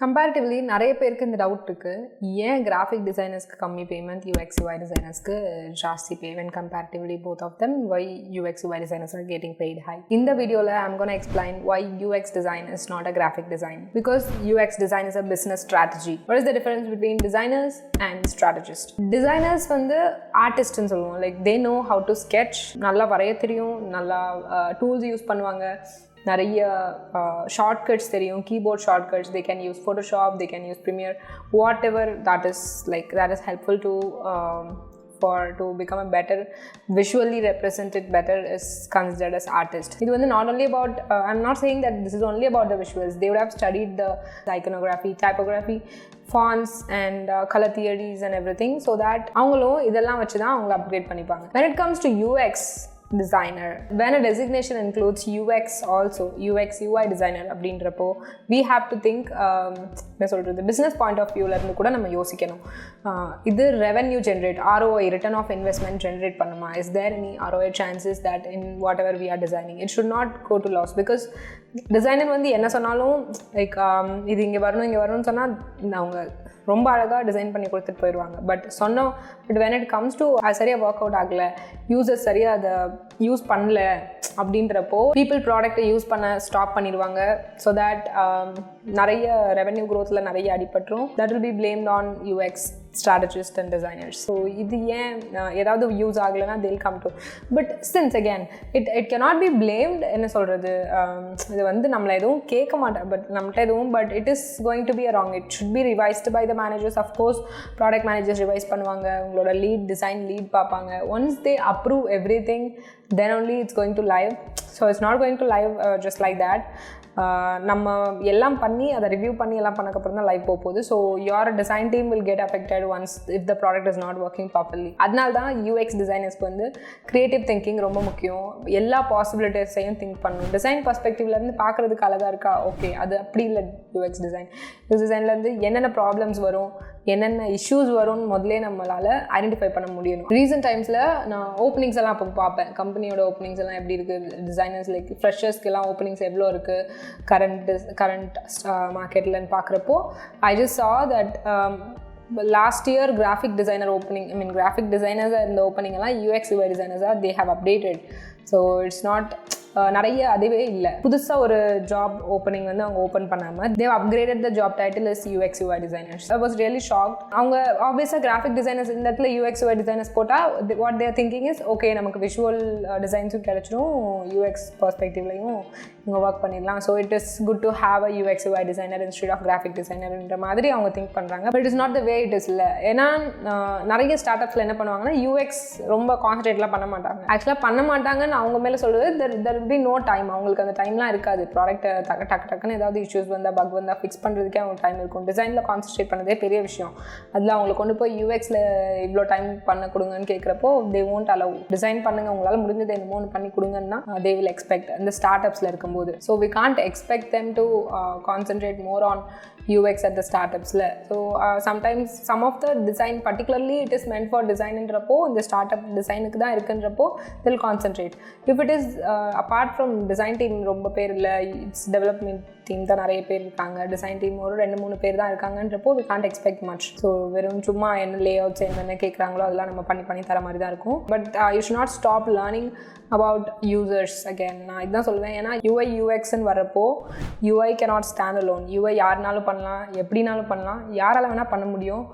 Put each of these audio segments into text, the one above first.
Comparatively நிறைய பேருக்கு இந்த டவுட் இருக்குது, ஏன் கிராஃபிக் டிசைனர்ஸ்க்கு கம்மி பேமெண்ட், யூஎக்ஸ் யூஐ டிசைனர்ஸ்க்கு ஜாஸ்தி payment comparatively both of them, why UX UI designers are getting paid high. இந்த வீடியோவில் I'm gonna explain why UX design is not a graphic design, because UX design is a business strategy. What is the difference between designers and strategist? Designers வந்து ஆர்டிஸ்ட்னு சொல்லுவோம், like they know how to sketch, நல்லா வரைய தெரியும், நல்லா tools use பண்ணுவாங்க, நிறைய shortcuts தெரியும், keyboard shortcuts, they can use Photoshop, they can use Premiere, whatever that is helpful to become a better, visually represented better is considered as artist. It was not only about, I'm not saying that this is only about the visuals. They would have studied the iconography, typography, fonts and color theories and everything, so that அவங்களும் இதெல்லாம் வச்சு தான் அவங்கள upgrade பண்ணிப்பாங்க. When it comes to UX designer, when a designation includes UX also, UX UI designer அப்படின்றப்போ we have to think என்ன சொல்கிறது, business point of viewல இருந்து கூட நம்ம யோசிக்கணும். இது revenue generate, ROI, return of investment generate பண்ணுமா? Is there any ROI chances that in whatever we are designing it should not go to loss? Because designer வந்து என்ன சொன்னாலும் லைக் இது இங்கே வரணும்னு சொன்னால் அவங்க ரொம்ப அழகாக டிசைன் பண்ணி கொடுத்துட்டு போயிடுவாங்க. But when it comes to அது சரியாக ஒர்க் அவுட் ஆகலை, யூசர்ஸ் சரியாக அதை யூஸ் பண்ணல அப்படின்றப்போ பீப்புள் ப்ராடக்டை யூஸ் பண்ண ஸ்டாப் பண்ணிடுவாங்க. ஸோ தட் நிறைய ரெவென்யூ க்ரோத்தில் நிறைய அடிபட்டுரும். That will be blamed on UX strategists and designers. So இது ஏன் ஏதாவது யூஸ் ஆகலைன்னா they'll come to, but since again it cannot be blamed. என்ன சொல்கிறது, இது வந்து நம்மளை எதுவும் கேட்க மாட்டேன், பட் நம்மகிட்ட எதுவும், but it is going to be a wrong. It should be revised by the managers. Of course product managers revise பண்ணுவாங்க, உங்களோட design lead பார்ப்பாங்க. Once they approve everything, then only it's going to live. So it's not going to live just like that. நம்ம எல்லாம் பண்ணி அதை review பண்ணி எல்லாம் பண்ணக்கப்புறம் தான் லைவ் போகுது. So your design team will get affected once if the product is not working properly. அதனால தான் யூஎக்ஸ் டிசைனர்ஸ்க்கு வந்து கிரியேட்டிவ் திங்கிங் ரொம்ப முக்கியம். எல்லா பாசிபிலிட்டிஸையும் திங்க் பண்ணணும். டிசைன் பர்ஸ்பெக்டிவ்லேருந்து பார்க்குறதுக்கு அழகாக இருக்கா, ஓகே, அது அப்படி இல்லை. யூஎக்ஸ் டிசைன்லேருந்து என்னென்ன ப்ராப்ளம்ஸ் வரும், என்னென்ன இஷ்யூஸ் வரும்னு முதலே நம்மளால் ஐடென்டிஃபை பண்ண முடியணும். ரீசெண்ட் டைம்ஸில் நான் ஓப்பனிங்ஸ் எல்லாம் அப்போ பார்ப்பேன், கம்பெனியோட ஓப்பனிங்ஸ் எல்லாம் எப்படி இருக்குது, டிசைனர்ஸ் லைக் ஃப்ரெஷர்ஸ்க்கெல்லாம் ஓப்பனிங்ஸ் எவ்வளோ இருக்குது கரண்ட் மார்க்கெட்லன்னு பார்க்குறப்போ I just saw that last year graphic designer opening, I mean graphic designers in the opening எல்லாம் UX UI designers are, they have updated. So it's not நிறைய அதுவே இல்லை. புதுசாக ஒரு ஜாப் ஓப்பனிங் வந்து அவங்க ஓப்பன் பண்ணாமல் they've upgraded the job title is UX UI designers. I was really shocked. அவங்க ஆப்வியஸாக கிராஃபிக் டிசைனர்ஸ் இந்த இடத்துல யூஎக்ஸ் யூஐ டிசைனர்ஸ் போட்டால் what they're thinking is, okay நமக்கு விஷுவல் டிசைன்ஸும் கிடச்சிரும், யூஎக்ஸ் பர்ஸ்பெக்டிவ்லையும் இங்கே ஒர்க் பண்ணிடலாம். So it is good to have a UX UI designer instead of graphic டிசைனர்ன்ற மாதிரி அவங்க திங்க் பண்ணுறாங்க. But it's not the way it is இல்லை. ஏன்னா நிறைய ஸ்டார்ட் அப்ஸில் என்ன பண்ணுவாங்கன்னா யூஎக்ஸ் ரொம்ப கான்சன்ட்ரேட்லாம் பண்ண மாட்டாங்க. ஆக்சுவலாக பண்ண மாட்டாங்கன்னு அவங்க மேலே சொல்லுவது there will be no time. அவங்களுக்கு அந்த டைம்லாம் இருக்காது. ப்ராடக்ட்டை டக்குன்னு ஏதாவது இஷ்யூஸ் வந்தால், பக் வந்தால் ஃபிக்ஸ் பண்ணுறதுக்கே அவங்க டைம் இருக்கும். டிசைனில் கான்சன்ட்ரேட் பண்ணதே பெரிய விஷயம். அதில் அவங்களை கொண்டு போய் யூஎக்ஸில் இவ்வளோ டைம் பண்ண கொடுங்கன்னு கேட்குறப்போ they won't allow. டிசைன் பண்ணுங்க, உங்களால் முடிஞ்சது என்னமோ ஒன்று பண்ணி கொடுங்கன்னா they will expect. இந்த ஸ்டார்ட் அப்ஸில் இருக்கும்போது so we can't expect them to concentrate more on UX at the startups. So sometimes some of the design, particularly it is meant for design என்றப்போ இந்த startup designuக்கு தான் இருக்குன்றப்போ they'll concentrate. If it is apart from design team ரொம்ப பேர் இல்லை, it's development team தான் நிறைய பேர் இருக்காங்க, design team ஒரு 2-3 பேர் தான் இருக்காங்கன்றப்போ we can't expect much. So வெறும் சும்மா என்ன லேஅவுட்ஸ் என்னென்ன கேட்குறாங்களோ அதெல்லாம் நம்ம பண்ணி தர மாதிரி தான் இருக்கும். But you should not stop learning about users again. நான் இதுதான் சொல்லுவேன். ஏன்னா UI UXன்னு வரப்போ UI cannot stand alone. UI யாருனாலும் பண்ணலாம், எப்படினாலும் பண்ணலாம், யாரால வேணால் பண்ண முடியும்,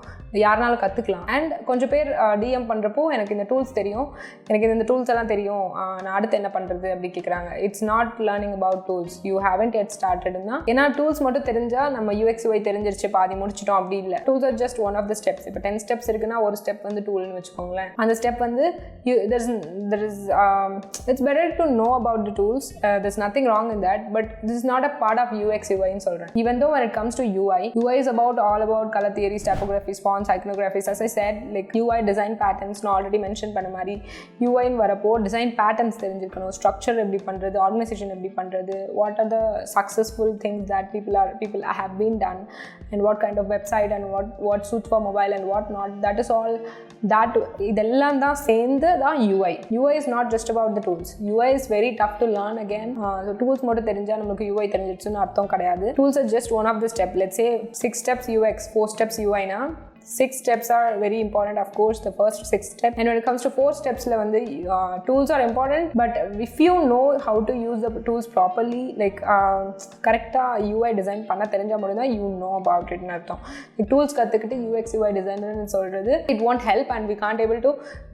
யாருனாலும் கற்றுக்கலாம். அண்ட் கொஞ்சம் பேர் டிஎம் பண்ணுறப்போ எனக்கு இந்த டூல்ஸ் தெரியும், எனக்கு இந்த டூல்ஸ் எல்லாம் தெரியும், நான் அடுத்து என்ன பண்ணுறது அப்படி கேட்குறாங்க. It's not learning about tools. You haven't yet ஸ்டார்டட்னா, ஏன்னா டூல்ஸ் மட்டும் தெரிஞ்சால் நம்ம யூஎக்ஸ் யூஐ தெரிஞ்சிருச்சு பாதி முடிச்சிட்டோம் அப்படி இல்லை. Tools are just one of the steps. இப்போ 10 ஸ்டெப்ஸ் இருக்குன்னா ஒரு ஸ்டெப் வந்து டூல்னு வச்சுக்கோங்களேன். அந்த ஸ்டெப் வந்து it's better to know about the tools. There's nothing wrong in that, but this is not a part of UX UI ன்னு சொல்கிறேன். Even though when it comes to UI is all about color theories, typographies, fonts, iconographies. As I said, like UI design patterns நான் already mention பண்ண மாதிரி யூஐன்னு வரப்போ design patterns தெரிஞ்சிருக்கணும். Structure எப்படி பண்ணுறது, organisation எப்படி பண்ணுறது, what are the successful useful things that people have been done, and what kind of website and what suits for mobile and what not. That is all. That இதெல்லாம் தான் சேர்ந்து தான் UI is not just about the tools. UI is very tough to learn again. So tools மட்டும் தெரிஞ்சா நமக்கு UI தெரிஞ்சிடுச்சுன்னு அர்த்தம் கிடையாது. Tools are just one of the steps. Let's say 6 steps UX, 4 steps UI na 6 steps are very important, of course, the first 6 steps. And when it comes to 4 steps la vandu tools are important, but if you know how to use the tools properly, like correct UI design panna therinja modudha, you know about it nu artham. The tools kathukittu UX UI designer nu solradhu, it won't help and we can't able to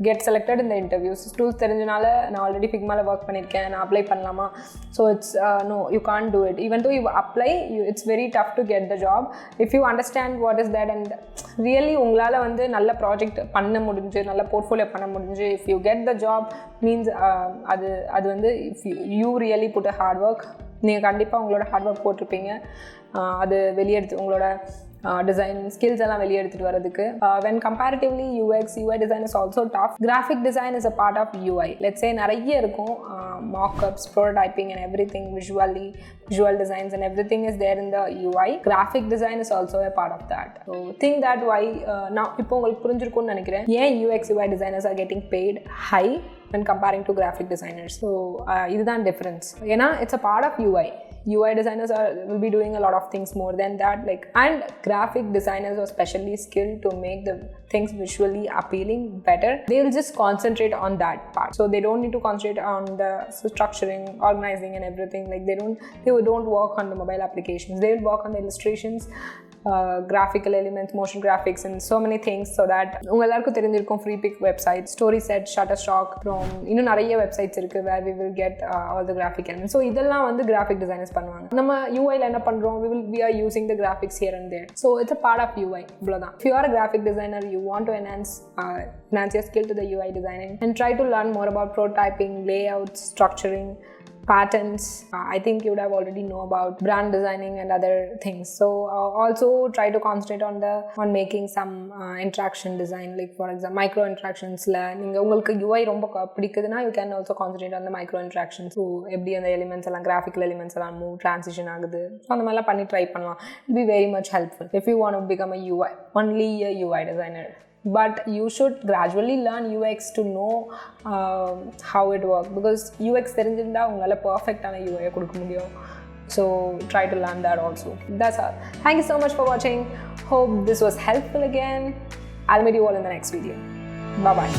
get selected in the interviews. Tools therinjanaala na already Figma la work பண்ணிருக்கேன், நான் apply பண்ணலாமா? So it's no, you can't do it. Even though you apply, it's very tough to get the job if you understand what is that, and really உங்களால் வந்து நல்ல project பண்ண முடிஞ்சு, நல்ல portfolio பண்ண முடிஞ்சு, if you get the job means அது வந்து if you really put a hard work, நீங்கள் கண்டிப்பாக உங்களோட ஹார்ட் ஒர்க் போட்டிருப்பீங்க. அது வெளியெடுத்து உங்களோட design skills எல்லாம் வெளியே எடுத்துட்டு வரதுக்கு. When comparatively UI design is also tough. Graphic design is a part of UI. Let's say நிறைய இருக்கும், mock-ups, prototyping and everything, visual designs and everything is there in the UI. Graphic design is also a part of that. So think that why now இப்போ உங்களுக்கு புரிஞ்சிருக்கும்னு நினைக்கிறேன் ஏன் UX UI designers are getting paid high when comparing to graphic designers. So இதுதான் difference. ஏன்னா it's a part of UI designers will be doing a lot of things more than that, like, and graphic designers are specially skilled to make the things visually appealing better. They will just concentrate on that part, so they don't need to concentrate on the structuring, organizing and everything. Like they don't work on the mobile applications, they will work on the illustrations, graphical elements, motion graphics and so many things. So that உங்க எல்லாருக்கும் தெரிஞ்சிருக்கும் FreePic website, StorySet, Shutterstock, from இன்னும் நிறைய websites இருக்கு where we will get all the graphic elements. So இதெல்லாம் வந்து graphic designers பண்ணுவாங்க. நம்ம UI ல என்ன பண்றோம், we are using the graphics here and there, so it's a part of UI. அவ்வளவுதான். If you are a graphic designer, you want to enhance your skill to the UI designing and try to learn more about prototyping, layouts, structuring, patterns. I think you would have already know about brand designing and other things. So also try to concentrate on making some interaction design, like for example micro interactions la ninga ungalku UI romba pidikuduna, you can also concentrate on the micro interactions. So eppadi and elements alla graphical elements alla move, transition agudhu, so andha mala panni try pannalam. It will be very much helpful if you want to become a UI designer. But you should gradually learn UX to know how it works, because UX தெரிஞ்சிருந்தா உங்களால perfect-ஆன UI கொடுக்க முடியும். So try to learn that also. That's all. Thank you so much for watching. Hope this was helpful again. I'll meet you all in the next video. Bye bye.